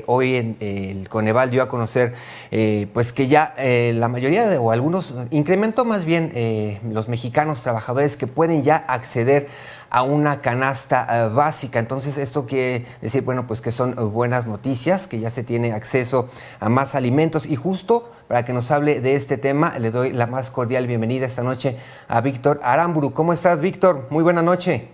Hoy el Coneval dio a conocer pues que ya la mayoría o algunos, incrementó más bien los mexicanos trabajadores que pueden ya acceder a una canasta básica. Entonces esto quiere decir, bueno, pues que son buenas noticias, que ya se tiene acceso a más alimentos. Y justo para que nos hable de este tema, le doy la más cordial bienvenida esta noche a Víctor Aramburu. ¿Cómo estás, Víctor? Muy buena noche.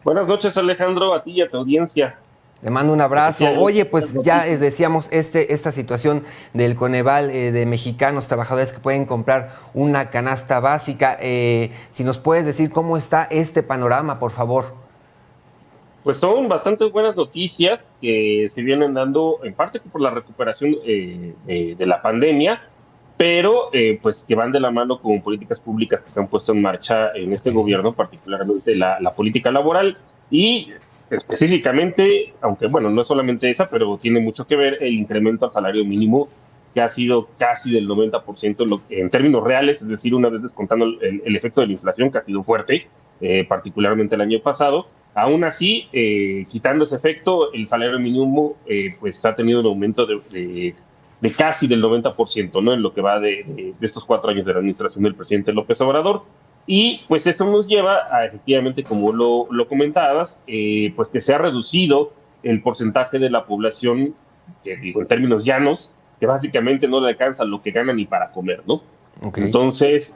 Buenas noches, Alejandro, a ti y a tu audiencia. Le mando un abrazo. Efectivamente, Oye, buenas pues ya noticias. decíamos esta situación del Coneval, de mexicanos trabajadores que pueden comprar una canasta básica. Si nos puedes decir cómo está este panorama, por favor. Pues son bastante buenas noticias que se vienen dando en parte por la recuperación de la pandemia, pero pues que van de la mano con políticas públicas que se han puesto en marcha en este Ok. gobierno, particularmente la política laboral y específicamente, aunque bueno, no es solamente esa, pero tiene mucho que ver el incremento al salario mínimo que ha sido casi del 90% en términos reales, es decir, una vez descontando el efecto de la inflación que ha sido fuerte, particularmente el año pasado. Aún así, quitando ese efecto, el salario mínimo pues ha tenido un aumento de casi del 90%, ¿no? En lo que va de estos 4 años de la administración del presidente López Obrador. Y pues eso nos lleva a, efectivamente, como lo comentabas, pues que se ha reducido el porcentaje de la población, que digo, en términos llanos, que básicamente no le alcanza lo que gana ni para comer, ¿no? Ok. Entonces,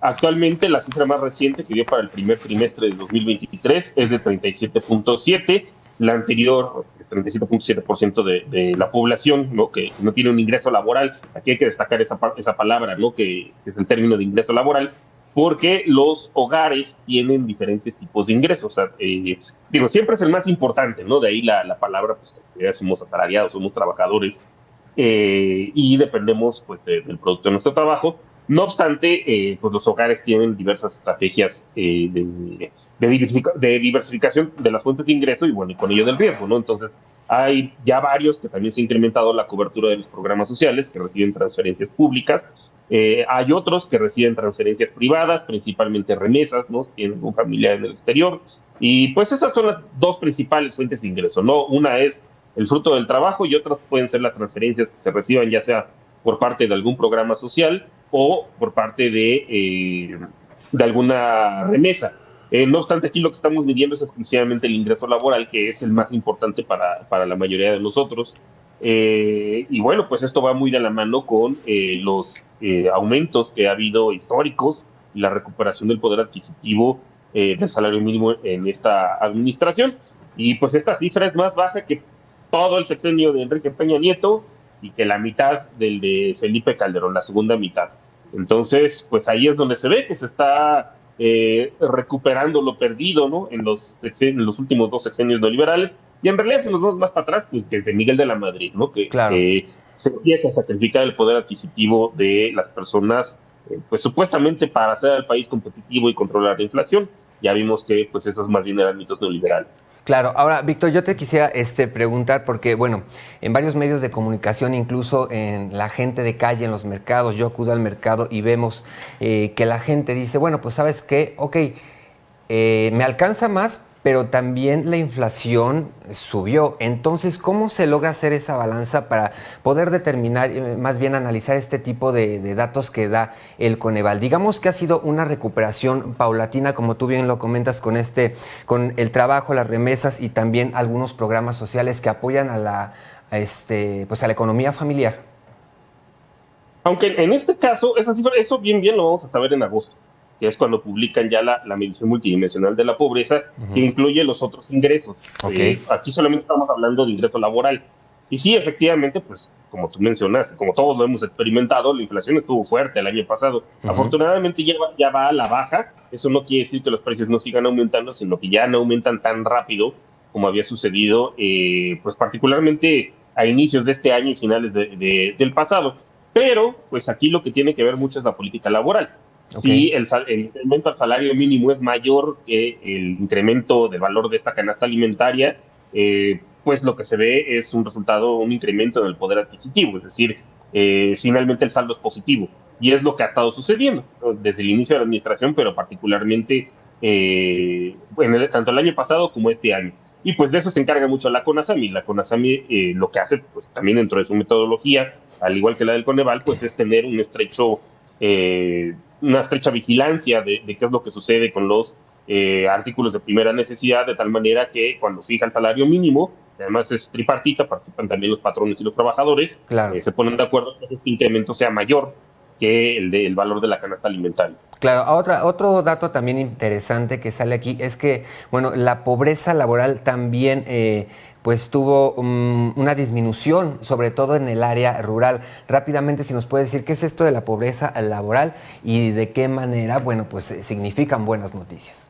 actualmente la cifra más reciente que dio para el primer trimestre de 2023 es de 37.7, la anterior, 37.7% de la población, ¿no? Que no tiene un ingreso laboral. Aquí hay que destacar esa palabra, ¿no? Que es el término de ingreso laboral, porque los hogares tienen diferentes tipos de ingresos. O sea, digo, siempre es el más importante, ¿no? De ahí la palabra, pues ya somos asalariados, somos trabajadores, y dependemos pues del producto de nuestro trabajo. No obstante, pues los hogares tienen diversas estrategias de diversificación de las fuentes de ingreso y bueno, y con ello del riesgo, ¿no? Entonces, hay ya varios que también se ha incrementado la cobertura de los programas sociales que reciben transferencias públicas. Hay otros que reciben transferencias privadas, principalmente remesas, ¿no? Tienen un familiar en el exterior. Y pues esas son las dos principales fuentes de ingreso, ¿no? Una es el fruto del trabajo y otras pueden ser las transferencias que se reciban ya sea por parte de algún programa social o por parte de alguna remesa. No obstante, aquí lo que estamos midiendo es exclusivamente el ingreso laboral, que es el más importante para la mayoría de nosotros. Y bueno, pues esto va muy de la mano con los aumentos que ha habido históricos y la recuperación del poder adquisitivo del salario mínimo en esta administración. Y pues esta cifra es más baja que todo el sexenio de Enrique Peña Nieto y que la mitad del de Felipe Calderón, la segunda mitad. Entonces, pues ahí es donde se ve que se está recuperando lo perdido, ¿no? En los últimos dos sexenios neoliberales. Y en realidad, si nos vamos más para atrás, pues desde Miguel de la Madrid, ¿no? Claro. Se empieza a sacrificar el poder adquisitivo de las personas, pues supuestamente para hacer al país competitivo y controlar la inflación. Ya vimos que pues esos más bien eran mitos neoliberales. Claro, ahora, Víctor, yo te quisiera preguntar, porque, bueno, en varios medios de comunicación, incluso en la gente de calle, en los mercados, yo acudo al mercado y vemos que la gente dice, bueno, pues sabes qué, ok, me alcanza más, pero también la inflación subió. Entonces, ¿cómo se logra hacer esa balanza para poder determinar, más bien analizar este tipo de datos que da el Coneval? Digamos que ha sido una recuperación paulatina, como tú bien lo comentas, con el trabajo, las remesas y también algunos programas sociales que apoyan pues a la economía familiar. Aunque en este caso, esa cifra, eso bien lo vamos a saber en agosto, que es cuando publican ya la medición multidimensional de la pobreza, que Ujú. incluye los otros ingresos. Ok. Aquí solamente estamos hablando de ingreso laboral. Y sí, efectivamente, pues como tú mencionas, como todos lo hemos experimentado, la inflación estuvo fuerte el año pasado. Ujú. Afortunadamente ya va a la baja. Eso no quiere decir que los precios no sigan aumentando, sino que ya no aumentan tan rápido como había sucedido, pues particularmente a inicios de este año y finales del pasado. Pero, pues aquí lo que tiene que ver mucho es la política laboral. Ok. Si el incremento al salario mínimo es mayor que el incremento del valor de esta canasta alimentaria, pues lo que se ve es un resultado, un incremento en el poder adquisitivo, es decir, finalmente el saldo es positivo. Y es lo que ha estado sucediendo, ¿no? Desde el inicio de la administración, pero particularmente tanto el año pasado como este año. y pues de eso se encarga mucho la CONASAMI. La CONASAMI lo que hace, pues también dentro de su metodología, al igual que la del Coneval, pues es tener una estrecha vigilancia de qué es lo que sucede con los artículos de primera necesidad, de tal manera que cuando fija el salario mínimo, además es tripartita, participan también los patrones y los trabajadores, Claro. se ponen de acuerdo que este incremento sea mayor que el valor de la canasta alimentaria. Claro, otro dato también interesante que sale aquí es que, bueno, la pobreza laboral también pues tuvo una disminución, sobre todo en el área rural. Rápidamente, si nos puede decir qué es esto de la pobreza laboral y de qué manera, bueno, pues significan buenas noticias.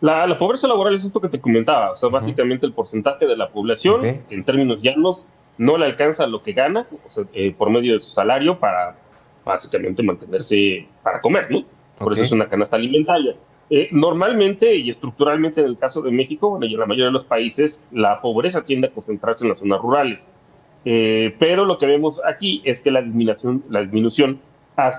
La pobreza laboral es esto que te comentaba, o sea, básicamente el porcentaje de la población, en términos llanos, no le alcanza lo que gana, o sea, por medio de su salario para básicamente mantenerse, para comer, ¿no? Por eso es una canasta alimentaria. Normalmente y estructuralmente en el caso de México, bueno, y en la mayoría de los países, la pobreza tiende a concentrarse en las zonas rurales. Pero lo que vemos aquí es que la disminución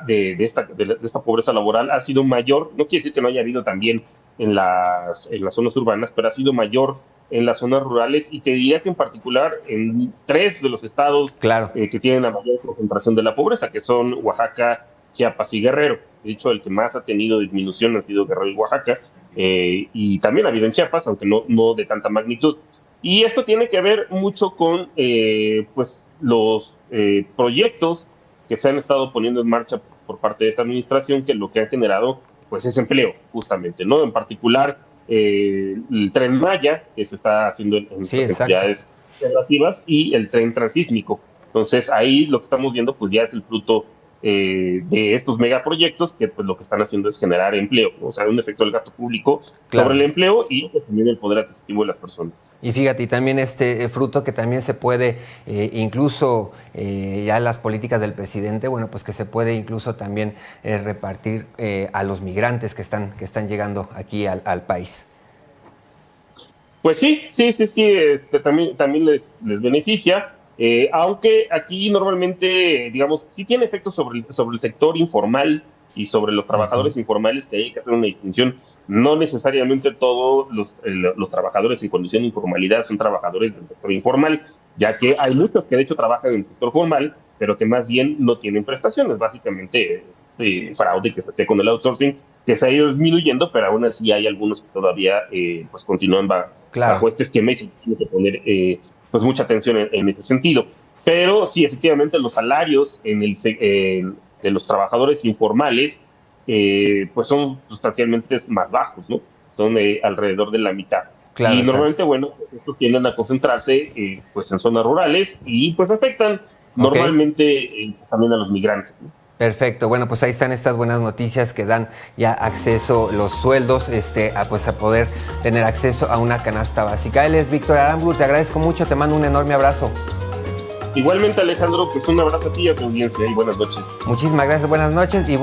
de esta pobreza laboral ha sido mayor. No quiere decir que no haya habido también en las zonas urbanas, pero ha sido mayor en las zonas rurales, y te diría que en particular en 3 de los estados que tienen la mayor concentración de la pobreza, que son Oaxaca, Chiapas y Guerrero. De hecho, el que más ha tenido disminución ha sido Guerrero y Oaxaca, y también ha habido en Chiapas, aunque no de tanta magnitud. Y esto tiene que ver mucho con pues los proyectos que se han estado poniendo en marcha por parte de esta administración, que lo que han generado pues es empleo, justamente, ¿no? En particular, el Tren Maya, que se está haciendo en entidades federativas, y el tren transísmico. Entonces, ahí lo que estamos viendo pues ya es el fruto de estos megaproyectos, que pues lo que están haciendo es generar empleo, o sea, un efecto del gasto público sobre el empleo y también el poder adquisitivo de las personas. Y fíjate, y también este fruto que también se puede, incluso ya las políticas del presidente, bueno, pues que se puede incluso también repartir a los migrantes que están llegando aquí al país. Pues sí, también les beneficia. Aunque aquí normalmente, digamos, sí tiene efectos sobre el sector informal y sobre los trabajadores informales, que hay que hacer una distinción. No necesariamente todos los trabajadores en condición de informalidad son trabajadores del sector informal, ya que hay muchos que de hecho trabajan en el sector formal, pero que más bien no tienen prestaciones, básicamente fraude que se hace con el outsourcing, que se ha ido disminuyendo, pero aún así hay algunos que todavía pues continúan bajo este esquema, y se tiene que poner pues mucha atención en ese sentido. Pero sí, efectivamente, los salarios de los trabajadores informales pues son sustancialmente más bajos, ¿no? Son alrededor de la mitad. Y normalmente, bueno, estos tienden a concentrarse pues en zonas rurales y pues afectan normalmente también a los migrantes, ¿no? Perfecto, bueno, pues ahí están estas buenas noticias que dan ya acceso los sueldos a poder tener acceso a una canasta básica. Él es Víctor Aramburu, te agradezco mucho, te mando un enorme abrazo. Igualmente, Alejandro, pues un abrazo a ti y a tu audiencia y buenas noches. Muchísimas gracias, buenas noches.